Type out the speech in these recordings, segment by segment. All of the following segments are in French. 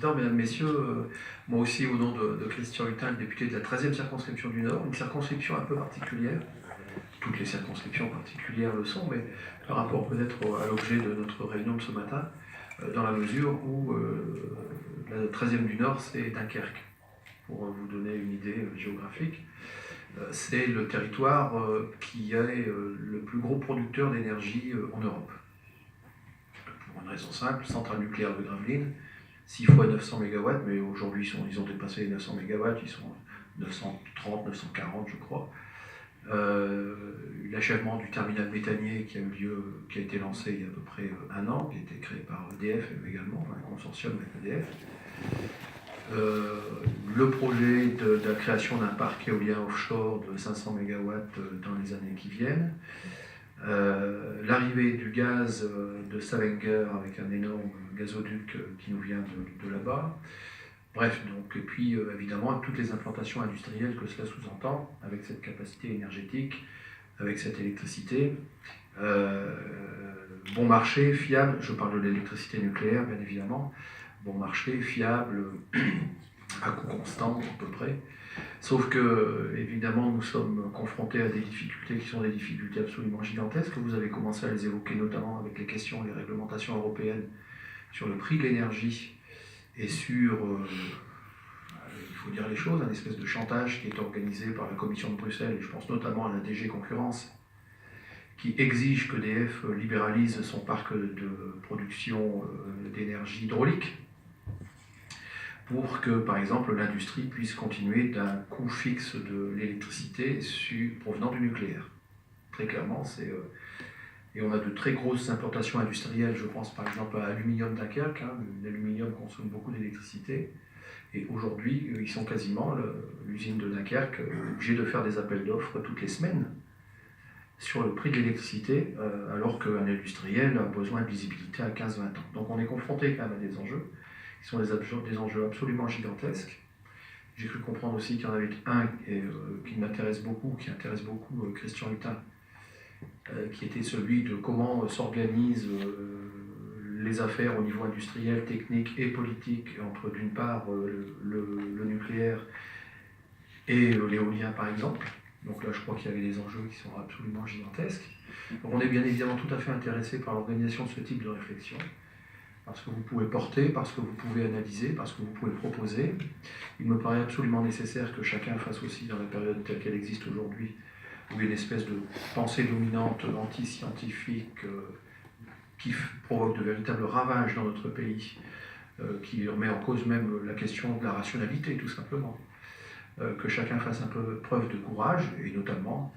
Président, Mesdames, Messieurs, moi aussi au nom de Christian Hutin, le député de la 13e circonscription du Nord, une circonscription un peu particulière. Toutes les circonscriptions particulières le sont, mais par rapport peut-être à l'objet de notre réunion de ce matin, dans la mesure où la 13e du Nord, c'est Dunkerque. Pour vous donner une idée géographique, c'est le territoire qui est le plus gros producteur d'énergie en Europe. Pour une raison simple, centrale nucléaire de Gravelines, 6 fois 900 MW, mais aujourd'hui ils ont dépassé les 900 MW, ils sont 930, 940 je crois. L'achèvement du terminal méthanier qui a eu lieu, qui a été lancé il y a à peu près un an, qui a été créé par EDF également, un consortium avec EDF. Le projet de la création d'un parc éolien offshore de 500 MW dans les années qui viennent. L'arrivée du gaz de Stavanger avec un énorme gazoduc qui nous vient de là-bas. Bref, donc, et puis évidemment toutes les implantations industrielles que cela sous-entend, avec cette capacité énergétique, avec cette électricité. Bon marché, fiable, je parle de l'électricité nucléaire bien évidemment, bon marché, fiable, à coût constant à peu près. Sauf que, évidemment, nous sommes confrontés à des difficultés qui sont des difficultés absolument gigantesques. Vous avez commencé à les évoquer, notamment avec les questions, les réglementations européennes sur le prix de l'énergie et sur, il faut dire les choses, un espèce de chantage qui est organisé par la Commission de Bruxelles, et je pense notamment à la DG Concurrence, qui exige qu'EDF libéralise son parc de production d'énergie hydraulique, pour que, par exemple, l'industrie puisse continuer d'un coût fixe de l'électricité provenant du nucléaire. Très clairement, c'est... et on a de très grosses implantations industrielles, je pense par exemple à Aluminium Dunkerque, l'aluminium consomme beaucoup d'électricité, et aujourd'hui, ils sont quasiment, l'usine de Dunkerque, obligée de faire des appels d'offres toutes les semaines sur le prix de l'électricité, alors qu'un industriel a besoin de visibilité à 15-20 ans. Donc on est confronté quand même à des enjeux, qui sont des enjeux absolument gigantesques. J'ai cru comprendre aussi qu'il y en avait un qui m'intéresse beaucoup, qui intéresse beaucoup Christian Hutin, qui était celui de comment s'organisent les affaires au niveau industriel, technique et politique entre d'une part le nucléaire et l'éolien par exemple. Donc là je crois qu'il y avait des enjeux qui sont absolument gigantesques. Donc on est bien évidemment tout à fait intéressé par l'organisation de ce type de réflexion. Parce que vous pouvez porter, parce que vous pouvez analyser, parce que vous pouvez proposer. Il me paraît absolument nécessaire que chacun fasse aussi, dans la période telle qu'elle existe aujourd'hui, où il y a une espèce de pensée dominante anti-scientifique qui provoque de véritables ravages dans notre pays, qui remet en cause même la question de la rationalité, tout simplement. Que chacun fasse un peu preuve de courage, et notamment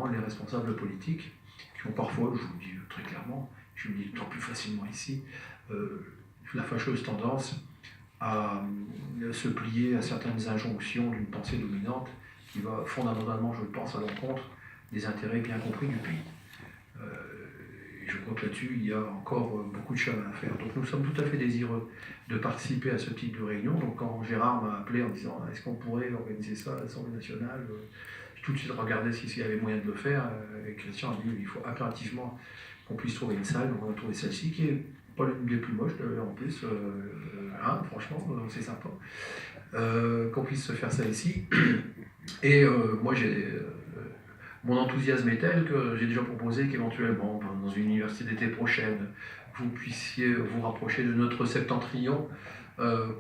les responsables politiques, qui ont parfois, je vous le dis très clairement, je le dis d'autant plus facilement ici, la fâcheuse tendance à se plier à certaines injonctions d'une pensée dominante qui va fondamentalement, je pense, à l'encontre des intérêts bien compris du pays. Et je crois que là-dessus, il y a encore beaucoup de chemin à faire. Donc nous sommes tout à fait désireux de participer à ce type de réunion. Donc quand Gérard m'a appelé en disant « Est-ce qu'on pourrait organiser ça à l'Assemblée nationale ?» J'ai tout de suite regardé s'il y avait moyen de le faire. Et Christian a dit « Il faut impérativement qu'on puisse trouver une salle. » Donc on a trouvé celle-ci, qui est pas l'une des plus moches en plus. Franchement, c'est sympa. Qu'on puisse se faire ça ici. Et moi, mon enthousiasme est tel que j'ai déjà proposé qu'éventuellement, dans une université d'été prochaine, vous puissiez vous rapprocher de notre septentrion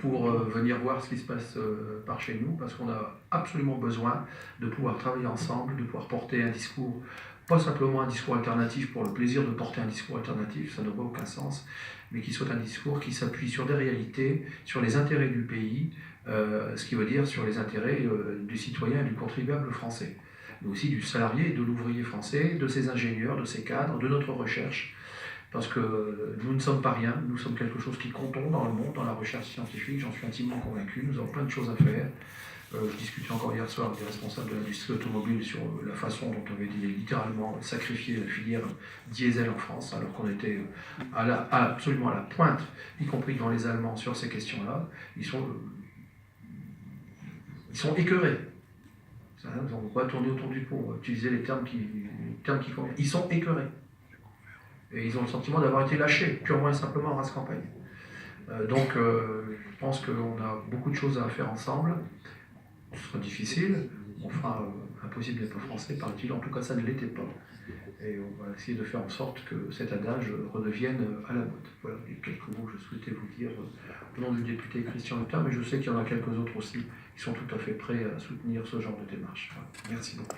pour venir voir ce qui se passe par chez nous, parce qu'on a absolument besoin de pouvoir travailler ensemble, de pouvoir porter un discours, pas simplement un discours alternatif pour le plaisir de porter un discours alternatif, ça n'a pas aucun sens, mais qui soit un discours qui s'appuie sur des réalités, sur les intérêts du pays, ce qui veut dire sur les intérêts du citoyen et du contribuable français, mais aussi du salarié et de l'ouvrier français, de ses ingénieurs, de ses cadres, de notre recherche, parce que nous ne sommes pas rien, nous sommes quelque chose qui comptons dans le monde, dans la recherche scientifique, j'en suis intimement convaincu, nous avons plein de choses à faire. Je discutais encore hier soir avec des responsables de l'industrie automobile sur la façon dont on avait littéralement sacrifié la filière diesel en France, alors qu'on était absolument à la pointe, y compris devant les Allemands, sur ces questions-là. Ils sont écœurés. On ne va pas tourner autour du pot, utiliser les termes qui conviennent. Ils sont écœurés. Et ils ont le sentiment d'avoir été lâchés, purement et simplement en race campagne. Je pense qu'on a beaucoup de choses à faire ensemble. Ce sera difficile, on fera impossible n'est pas français, paraît-il, en tout cas ça ne l'était pas. Et on va essayer de faire en sorte que cet adage redevienne à la mode. Voilà les quelques mots que je souhaitais vous dire au nom du député Christian Hutin, mais je sais qu'il y en a quelques autres aussi qui sont tout à fait prêts à soutenir ce genre de démarche. Voilà. Merci beaucoup.